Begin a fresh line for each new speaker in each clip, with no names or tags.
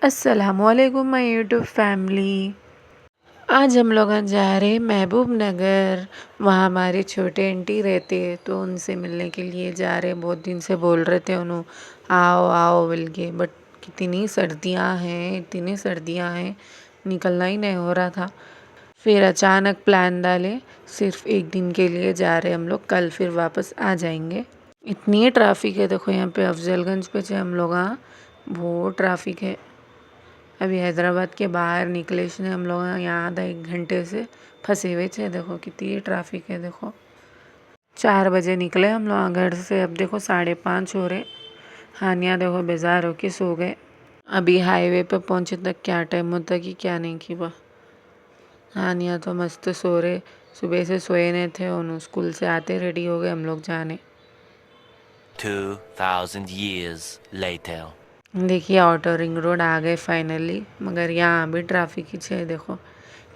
अस्सलामुअलैकुम my YouTube family. आज हम लोग जा रहे हैं महबूब नगर। वहाँ हमारे छोटे आंटी रहते हैं तो उनसे मिलने के लिए जा रहे हैं। बहुत दिन से बोल रहे थे उन्होंने आओ आओ बोल के, बट इतनी सर्दियाँ हैं निकलना ही नहीं हो रहा था। फिर अचानक प्लान डाले, सिर्फ एक दिन के लिए जा रहे हम लोग, कल फिर वापस आ जाएंगे। इतनी ट्रैफिक है, देखो यहाँ पे अफजलगंज पे से हम लोग बहुत ट्रैफिक है। अभी हैदराबाद के बाहर निकले से हम लोग यहाँ आधा 1 घंटे से फंसे हुए थे। देखो कितनी ट्रैफिक है। देखो 4 बजे निकले हम लोग घर से, अब देखो 5:30 हो रहे। हानिया देखो बेजार होके सो गए। अभी हाईवे पे पहुँचे तक क्या टाइम होता कि क्या नहीं की बा। हानिया तो मस्त सो रहे, सुबह से सोए नहीं थे। उन्होंने स्कूल से आते रेडी हो गए हम लोग जाने।
2000 years later.
देखिए आउटर रिंग रोड आ गए फाइनली, मगर यहाँ भी ट्रैफिक ही है। देखो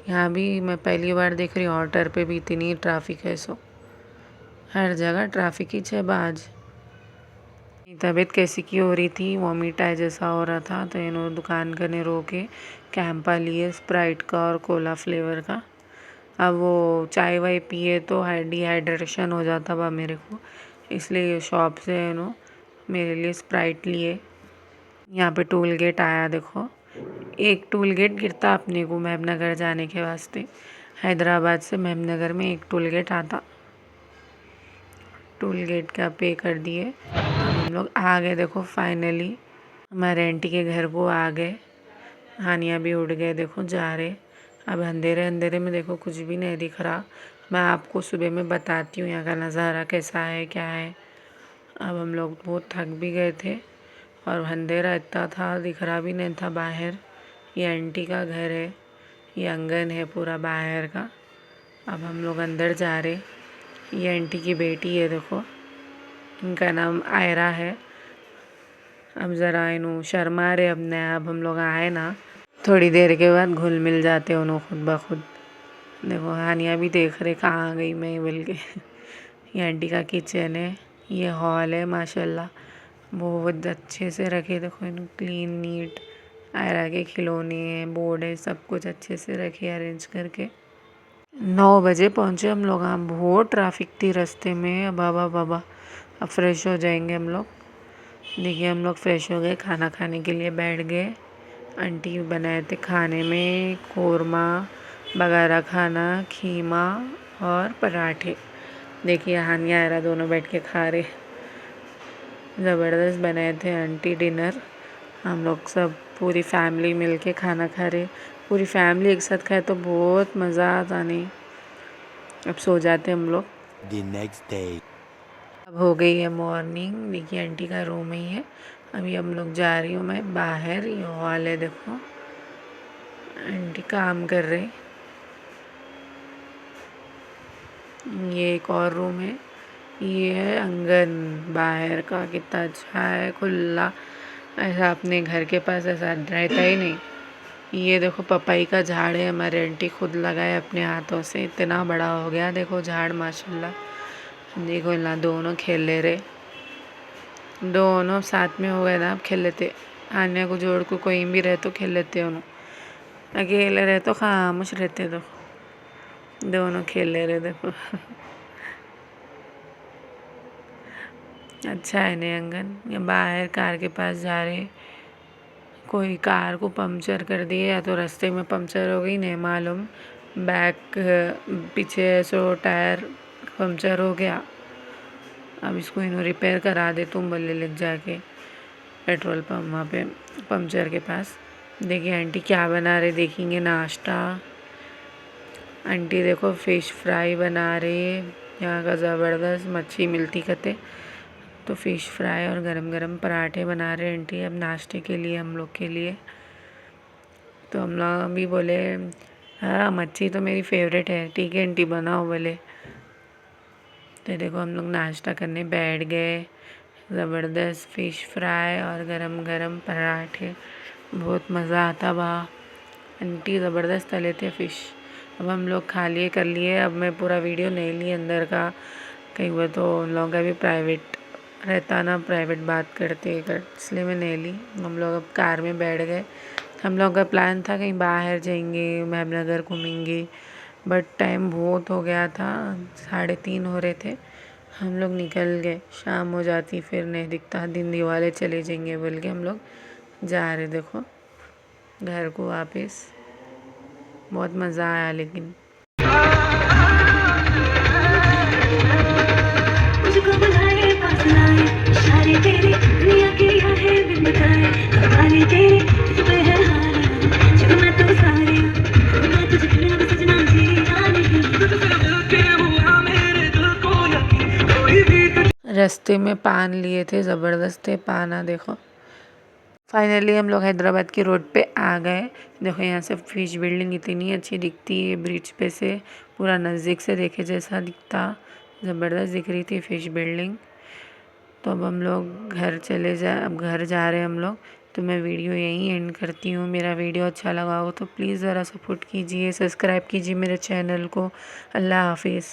यहाँ भी मैं पहली बार देख रही हूँ आउटर पे भी इतनी ट्रैफिक है। सो हर जगह ट्रैफिक ही है आज। तबीयत कैसी की हो रही थी, वॉमिट आए जैसा हो रहा था, तो इन्होंने दुकान करने रोके कैंपा लिए स्प्राइट का और कोला फ्लेवर का। अब वो चाय वाय पिए तो डिहाइड्रेशन हो जाता बा मेरे को, इसलिए शॉप से मेरे लिए स्प्राइट लिए। यहाँ पे टोल गेट आया, देखो एक टोल गेट गिरता अपने को महबूबनगर जाने के वास्ते। हैदराबाद से महबूबनगर में एक टोल गेट आता। टोल गेट का पे कर दिए, हम लोग आ गए। देखो फाइनली हमारे आंटी के घर को आ गए। हानिया भी उठ गए, देखो जा रहे। अब अंधेरे अंधेरे में देखो कुछ भी नहीं दिख रहा। मैं आपको सुबह में बताती हूँ यहाँ का नज़ारा कैसा है क्या है। अब हम लोग बहुत थक भी गए थे और अंधेरा इतना था, दिख रहा भी नहीं था बाहर। ये आंटी का घर है, ये आंगन है पूरा बाहर का। अब हम लोग अंदर जा रहे। ये आंटी की बेटी है, देखो इनका नाम आयरा है। अब ज़रा शर्मा रहे अपने आप। हम लोग आए ना, थोड़ी देर के बाद घुल मिल जाते उन्होंने खुद ब खुद। देखो हानिया भी देख रहे कहाँ गई मैं बोल के। ये आंटी का किचन है, ये हॉल है। माशाल्लाह बहुत अच्छे से रखे, देखो इन क्लीन नीट। आयरा के खिलौने हैं, बोर्ड है, सब कुछ अच्छे से रखे अरेंज करके। 9 बजे पहुँचे हम लोग। हाँ बहुत ट्रैफिक थी रास्ते में। बाबा बाबा अब फ्रेश हो जाएंगे हम लोग। देखिए हम लोग फ्रेश हो गए, खाना खाने के लिए बैठ गए। आंटी बनाए थे खाने में कोरमा बगारा खाना, खीमा और पराठे। देखिए हानिया आयरा दोनों बैठ के खा रहे। ज़बरदस्त बनाए थे आंटी डिनर। हम लोग सब पूरी फैमिली मिल के खाना खा रहे। पूरी फैमिली एक साथ खाए तो बहुत मज़ा आता नहीं। अब सो जाते हम लोग।
The next day.
अब हो गई है मॉर्निंग। देखिए आंटी का रूम ही है। अभी हम लोग जा रही हूँ मैं बाहर। ये हॉल है, देखो आंटी काम कर रहे। ये एक और रूम है। ये है आंगन बाहर का, कितना अच्छा है खुला। ऐसा अपने घर के पास ऐसा रहता ही नहीं। ये देखो पपाई का झाड़ है, हमारे आंटी खुद लगाए अपने हाथों से। इतना बड़ा हो गया देखो झाड़ माशाल्लाह। देखो ना दोनों खेल ले रहे, दोनों साथ में हो गए ना, अब खेल लेते। आने को जोड़ को कोई भी रहे तो खेल लेते उन्होंने। अकेले रहे तो खामोश रहते। देखो दोनों खेल ले रहे, देखो अच्छा है नए आंगन। ये बाहर कार के पास जा रहे। कोई कार को पंक्चर कर दिए या तो रास्ते में पंक्चर हो गई, नहीं मालूम। बैक पीछे सो टायर पंक्चर हो गया। अब इसको रिपेयर करा दे तुम बोले लेके जाके पेट्रोल पंप वहाँ पे पंक्चर के पास। देखिए आंटी क्या बना रहे, देखेंगे नाश्ता। आंटी देखो फ़िश फ्राई बना रही है। यहाँ का ज़बरदस्त मच्छी मिलती कहते, तो फ़िश फ्राई और गरम गरम पराठे बना रहे आंटी अब नाश्ते के लिए हम लोग के लिए। तो हम लोग भी बोले हाँ मच्छी तो मेरी फेवरेट है, ठीक है आंटी बनाओ बोले। तो देखो हम लोग नाश्ता करने बैठ गए। ज़बरदस्त फ़िश फ्राई और गरम गरम पराठे, बहुत मज़ा आता वहाँ। आंटी ज़बरदस्त तले थे फ़िश। अब हम लोग खा लिए कर लिए। अब मैं पूरा वीडियो नहीं ली अंदर का, कहीं वो तो उन लोगों का भी प्राइवेट रहता ना प्राइवेट बात करते इसलिए मैं नहीं ली। हम लोग अब कार में बैठ गए। हम लोग का प्लान था कहीं बाहर जाएंगे, मेमनगर घूमेंगे, बट टाइम बहुत हो गया था, 3:30 हो रहे थे। हम लोग निकल गए, शाम हो जाती फिर नहीं दिखता, दिन दिवाले चले जाएंगे बोल के हम लोग जा रहे देखो घर को वापस। बहुत मज़ा आया लेकिन।
मुझको बुलाए पास लाए, इशारे तेरे दुनिया की है बिन बताए, कमाले तेरे तुझ पे है हारा, जग में तो सारे मैं तुझे बिना भी सजना जीना नहीं। तुझसे मिलके हुआ मेरे दिल को यकीन, कोई भी
रास्ते में पान लिए थे, ज़बरदस्त थे पाना देखो। फाइनली हम लोग हैदराबाद की रोड पे आ गए। देखो यहाँ से फिश बिल्डिंग इतनी अच्छी दिखती है, ब्रिज पे से पूरा नज़दीक से देखे जैसा दिखता, ज़बरदस्त दिख रही थी फिश बिल्डिंग। तो अब हम लोग अब घर जा रहे हैं हम लोग। तो मैं वीडियो यहीं एंड करती हूँ। मेरा वीडियो अच्छा लगा हो तो प्लीज़ ज़रा सपोर्ट कीजिए, सब्सक्राइब कीजिए मेरे चैनल को। अल्लाह हाफिज़।